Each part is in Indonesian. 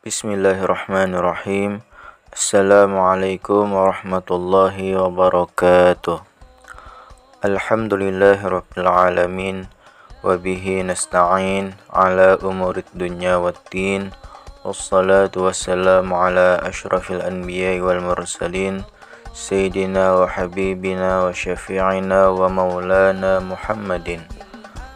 Bismillahirrahmanirrahim. Assalamualaikum warahmatullahi wabarakatuh. Alhamdulillahirabbil alamin wa bihi nasta'in ala umurid dunya waddin. Wassalatu wassalamu ala asyrafil anbiya'i wal mursalin sayyidina wa habibina wa syafi'ina wa maulana Muhammadin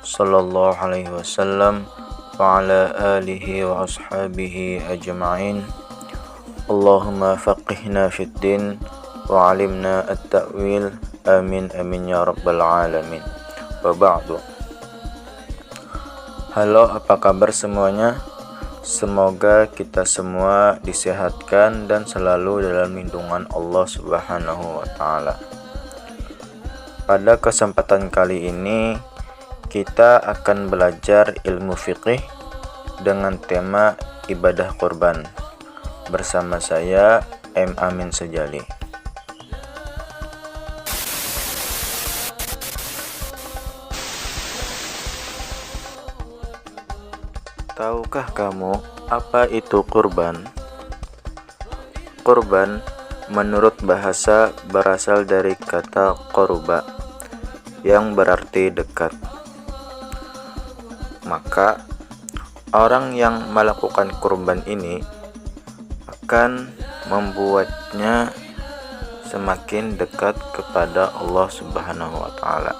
sallallahu alaihi wasallam wa ala alihi wa ashabihi ajma'in. Allahumma faqihna fid din wa alimna at-ta'wil. Amin amin ya rabbal alamin. Wa ba'du. Halo, apa kabar semuanya? Semoga kita semua disehatkan dan selalu dalam lindungan Allah Subhanahu wa taala. Pada kesempatan kali ini kita akan belajar ilmu fiqih dengan tema ibadah kurban bersama saya M. Amin Sejali. Tahukah kamu apa itu kurban? Kurban menurut bahasa berasal dari kata qoruba yang berarti dekat. Maka orang yang melakukan kurban ini akan membuatnya semakin dekat kepada Allah Subhanahu wa taala.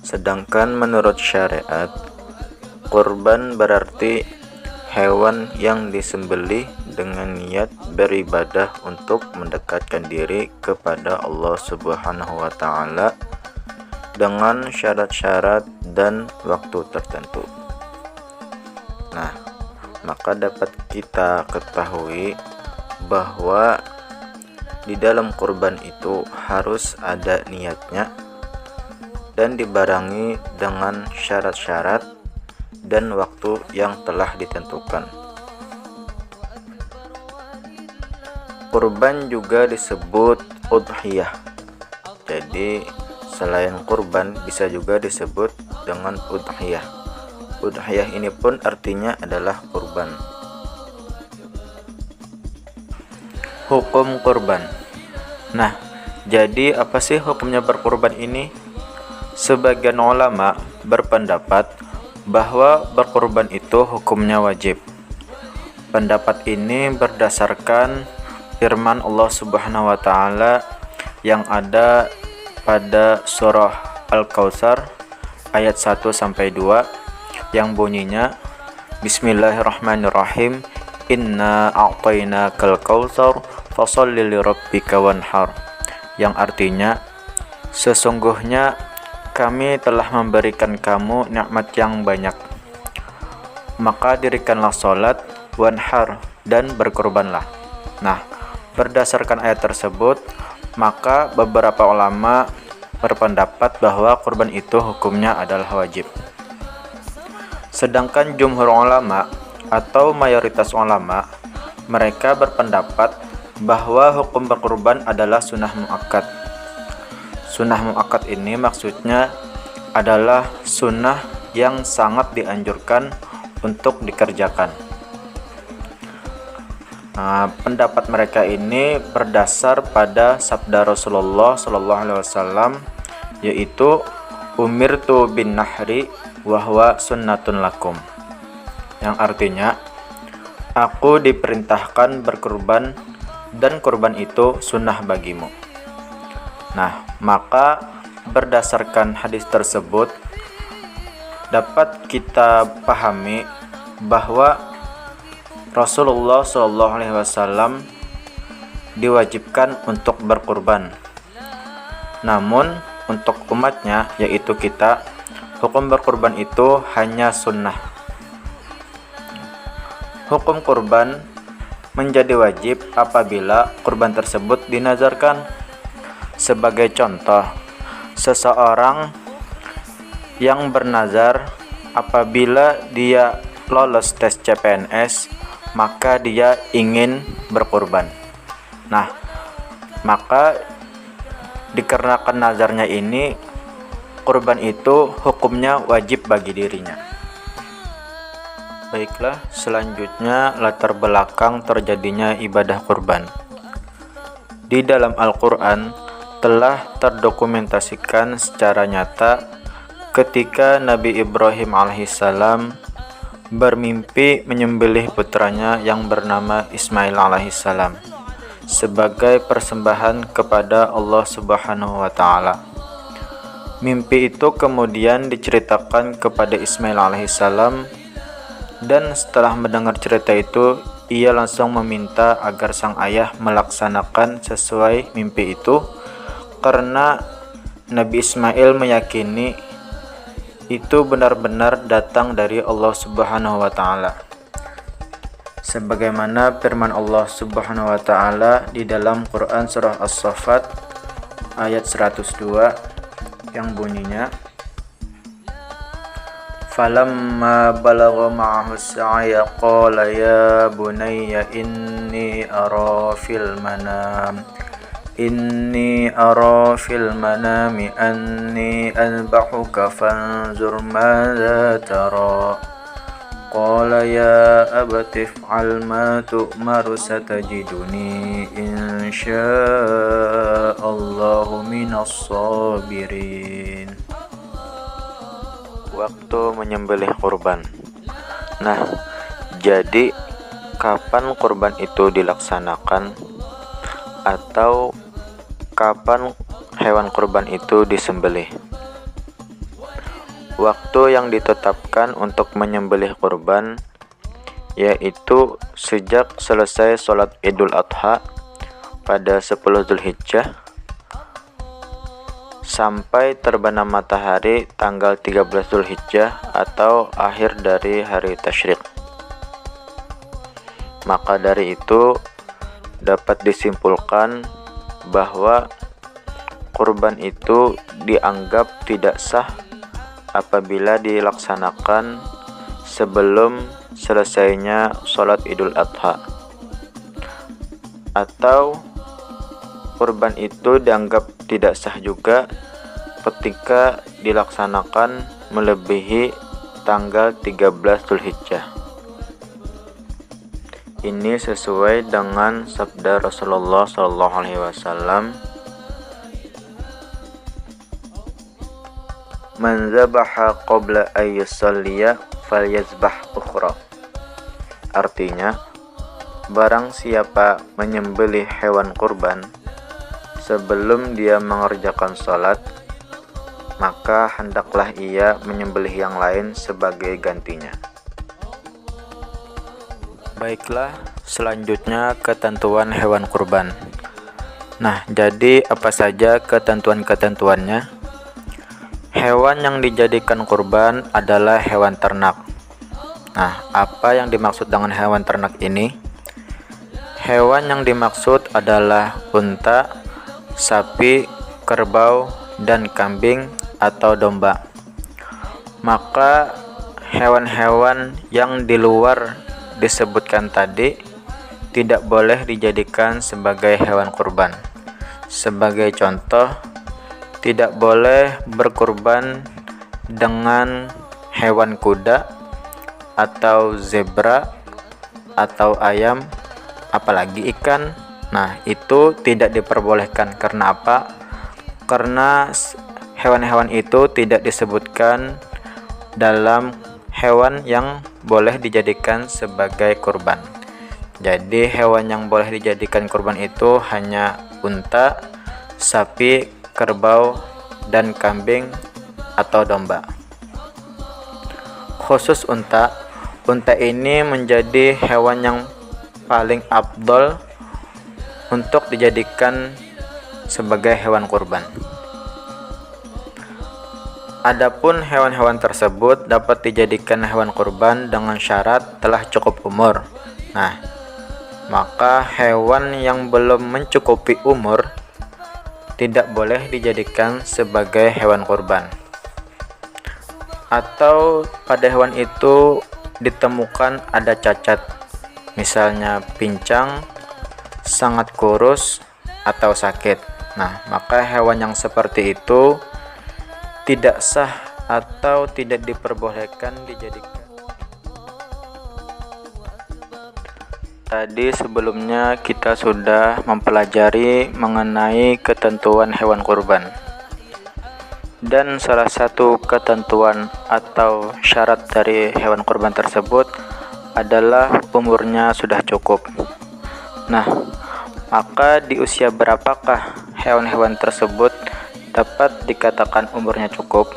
Sedangkan menurut syariat, kurban berarti hewan yang disembelih dengan niat beribadah untuk mendekatkan diri kepada Allah Subhanahu wa taala dengan syarat-syarat dan waktu tertentu. Nah, maka dapat kita ketahui bahwa di dalam kurban itu harus ada niatnya dan dibarengi dengan syarat-syarat dan waktu yang telah ditentukan. Kurban juga disebut udhiyah. Jadi selain kurban bisa juga disebut dengan udhiyah. Udhiyah ini pun artinya adalah kurban. Hukum kurban. Nah, jadi apa sih hukumnya berkurban ini? Sebagian ulama berpendapat bahwa berkurban itu hukumnya wajib. Pendapat ini berdasarkan firman Allah Subhanahu wa taala yang ada pada surah Al-Kautsar ayat 1 sampai 2 yang bunyinya Bismillahirrahmanirrahim, Inna a'tainakal kautsar fasholli lirabbika wanhar, yang artinya sesungguhnya kami telah memberikan kamu nikmat yang banyak, maka dirikanlah salat, wanhar, dan berkurbanlah. Nah, berdasarkan ayat tersebut, maka beberapa ulama berpendapat bahwa kurban itu hukumnya adalah wajib. Sedangkan jumhur ulama atau mayoritas ulama, mereka berpendapat bahwa hukum berkurban adalah sunnah muakkad. Sunnah muakkad ini maksudnya adalah sunnah yang sangat dianjurkan untuk dikerjakan. Nah, pendapat mereka ini berdasar pada sabda Rasulullah SAW, yaitu umirtu bin nahri wa huwa sunnatun lakum, yang artinya aku diperintahkan berkurban dan kurban itu sunnah bagimu. Nah, maka berdasarkan hadis tersebut dapat kita pahami bahwa Rasulullah SAW diwajibkan untuk berkurban. Namun untuk umatnya, yaitu kita, hukum berkurban itu hanya sunnah. Hukum kurban menjadi wajib apabila kurban tersebut dinazarkan. Sebagai contoh, seseorang yang bernazar apabila dia lolos tes CPNS, maka dia ingin berkurban. Nah, maka dikarenakan nazarnya ini, kurban itu hukumnya wajib bagi dirinya. Baiklah, selanjutnya latar belakang terjadinya ibadah kurban. Di dalam Al-Quran telah terdokumentasikan secara nyata ketika Nabi Ibrahim alaihissalam bermimpi menyembelih putranya yang bernama Ismail alaihissalam sebagai persembahan kepada Allah Subhanahu wa taala. Mimpi itu kemudian diceritakan kepada Ismail alaihissalam, dan setelah mendengar cerita itu, ia langsung meminta agar sang ayah melaksanakan sesuai mimpi itu, karena Nabi Ismail meyakini itu benar-benar datang dari Allah Subhanahu wa taala. Sebagaimana firman Allah Subhanahu wa taala di dalam Quran surah As-Saffat ayat 102 yang bunyinya, فَلَمَّا بَلَغَ مَعَهُ السَّعْيَ قَالَ يَا بُنَيَّ إِنِّي أَرَى فِي الْمَنَامِ أَنِّي أَذْبَحُكَ فَانظُرْ مَاذَا تَرَى قَالَ يَا أَبَتِ افْعَلْ مَا تُؤْمَرُ سَتَجِدُنِي إِنْ شَاءَ اللَّهُ مِنَ الصَّابِرِينَ. Waktu menyembelih kurban. Nah, jadi kapan kurban itu dilaksanakan atau kapan hewan kurban itu disembelih? Waktu yang ditetapkan untuk menyembelih kurban yaitu sejak selesai sholat Idul Adha pada 10 Zulhijjah sampai terbenam matahari tanggal 13 Zulhijjah atau akhir dari hari tasyrik. Maka dari itu dapat disimpulkan bahwa kurban itu dianggap tidak sah apabila dilaksanakan sebelum selesainya sholat Idul Adha, atau kurban itu dianggap tidak sah juga ketika dilaksanakan melebihi tanggal 13 Zulhijjah. Ini sesuai dengan sabda Rasulullah SAW, "Man zabaha qabla ay yusalliya falyazbah ukhra." Artinya, barang siapa menyembelih hewan kurban sebelum dia mengerjakan sholat, maka hendaklah ia menyembelih yang lain sebagai gantinya. Baiklah, selanjutnya ketentuan hewan kurban. Nah, jadi apa saja ketentuan-ketentuannya? Hewan yang dijadikan kurban adalah hewan ternak. Nah, apa yang dimaksud dengan hewan ternak ini? Hewan yang dimaksud adalah unta, sapi, kerbau, dan kambing atau domba. Maka hewan-hewan yang di luar disebutkan tadi tidak boleh dijadikan sebagai hewan kurban. Sebagai contoh, tidak boleh berkurban dengan hewan kuda atau zebra atau ayam, apalagi ikan. Nah, itu tidak diperbolehkan. Karena apa? Karena hewan-hewan itu tidak disebutkan dalam hewan yang boleh dijadikan sebagai kurban. Jadi hewan yang boleh dijadikan kurban itu hanya unta, sapi, kerbau, dan kambing atau domba. Khusus unta ini menjadi hewan yang paling afdol untuk dijadikan sebagai hewan kurban. Adapun hewan-hewan tersebut dapat dijadikan hewan kurban dengan syarat telah cukup umur. Nah, maka hewan yang belum mencukupi umur tidak boleh dijadikan sebagai hewan kurban. Atau pada hewan itu ditemukan ada cacat, misalnya pincang, sangat kurus, atau sakit. Nah, maka hewan yang seperti itu tidak sah atau tidak diperbolehkan dijadikan. Tadi sebelumnya kita sudah mempelajari mengenai ketentuan hewan kurban. Dan salah satu ketentuan atau syarat dari hewan kurban tersebut adalah umurnya sudah cukup. Nah, maka di usia berapakah hewan-hewan tersebut dapat dikatakan umurnya cukup?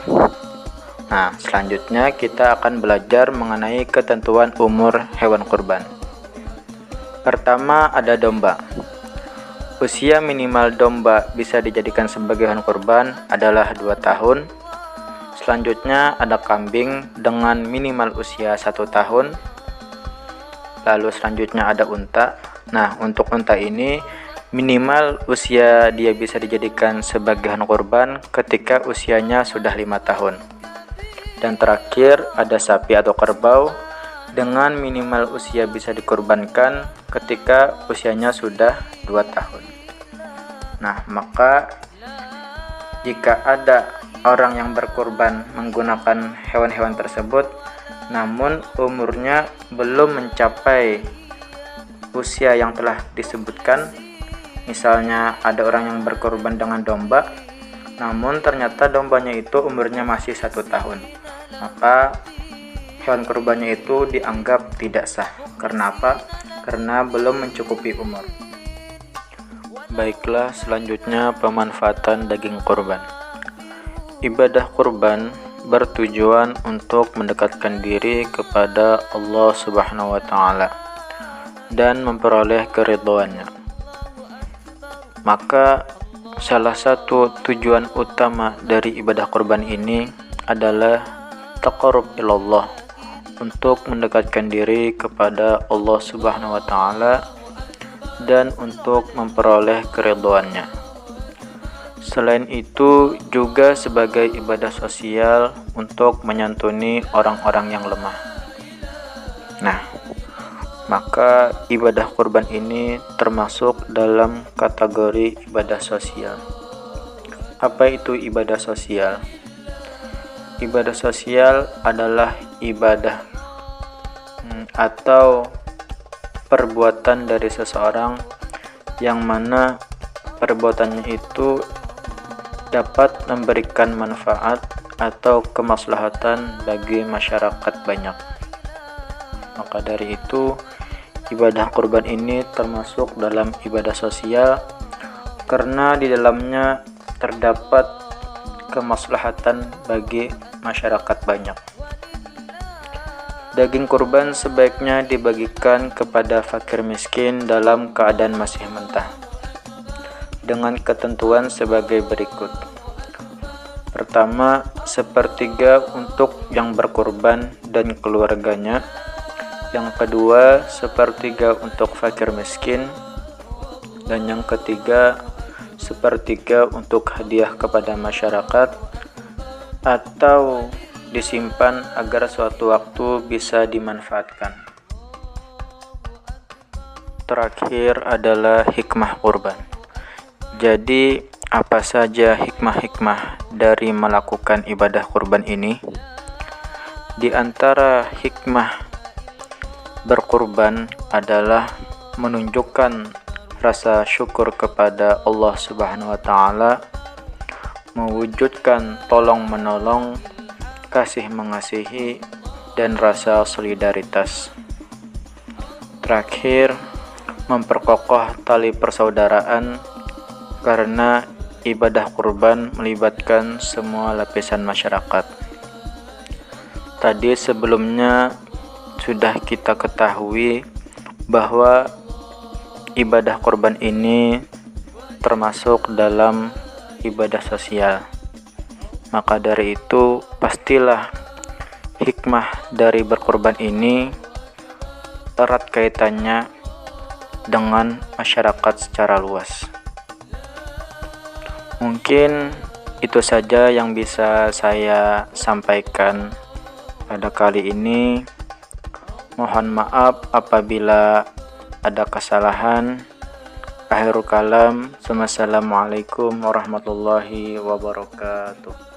Nah, selanjutnya kita akan belajar mengenai ketentuan umur hewan kurban. Pertama ada domba. Usia minimal domba bisa dijadikan sebagai hewan kurban adalah 2 tahun. Selanjutnya ada kambing dengan minimal usia 1 tahun. Lalu selanjutnya ada unta. Nah, untuk unta ini minimal usia dia bisa dijadikan sebagai hewan kurban ketika usianya sudah 5 tahun. Dan terakhir ada sapi atau kerbau dengan minimal usia bisa dikurbankan ketika usianya sudah 2 tahun. Nah, maka jika ada orang yang berkurban menggunakan hewan-hewan tersebut namun umurnya belum mencapai usia yang telah disebutkan, misalnya ada orang yang berkurban dengan domba namun ternyata dombanya itu umurnya masih 1 tahun, maka hewan kurbannya itu dianggap tidak sah. Karena apa? Karena belum mencukupi umur. Baiklah, selanjutnya pemanfaatan daging kurban. Ibadah kurban bertujuan untuk mendekatkan diri kepada Allah Subhanahu wa taala dan memperoleh keridhaannya. Maka salah satu tujuan utama dari ibadah kurban ini adalah taqarrub ilallah, untuk mendekatkan diri kepada Allah Subhanahu wa taala dan untuk memperoleh keridhaannya. Selain itu juga sebagai ibadah sosial untuk menyantuni orang-orang yang lemah. Nah, maka ibadah kurban ini termasuk dalam kategori ibadah sosial. Apa itu ibadah sosial? Ibadah sosial adalah ibadah atau perbuatan dari seseorang yang mana perbuatannya itu dapat memberikan manfaat atau kemaslahatan bagi masyarakat banyak. Maka dari itu ibadah kurban ini termasuk dalam ibadah sosial karena di dalamnya terdapat kemaslahatan bagi masyarakat banyak. Daging kurban sebaiknya dibagikan kepada fakir miskin dalam keadaan masih mentah, dengan ketentuan sebagai berikut. Pertama, 1/3 untuk yang berkurban dan keluarganya. Yang kedua, 1/3 untuk fakir miskin. Dan yang ketiga, 1/3 untuk hadiah kepada masyarakat atau disimpan agar suatu waktu bisa dimanfaatkan. Terakhir adalah hikmah kurban. Jadi, apa saja hikmah-hikmah dari melakukan ibadah kurban ini? Di antara hikmah berkurban adalah menunjukkan rasa syukur kepada Allah Subhanahu wa taala, mewujudkan tolong-menolong, kasih mengasihi, dan rasa solidaritas. Terakhir, memperkokoh tali persaudaraan karena ibadah kurban melibatkan semua lapisan masyarakat. Tadi sebelumnya sudah kita ketahui bahwa ibadah kurban ini termasuk dalam ibadah sosial. Maka dari itu pastilah hikmah dari berkurban ini erat kaitannya dengan masyarakat secara luas. Mungkin itu saja yang bisa saya sampaikan pada kali ini. Mohon maaf apabila ada kesalahan. Akhirul kalam. Wassalamualaikum warahmatullahi wabarakatuh.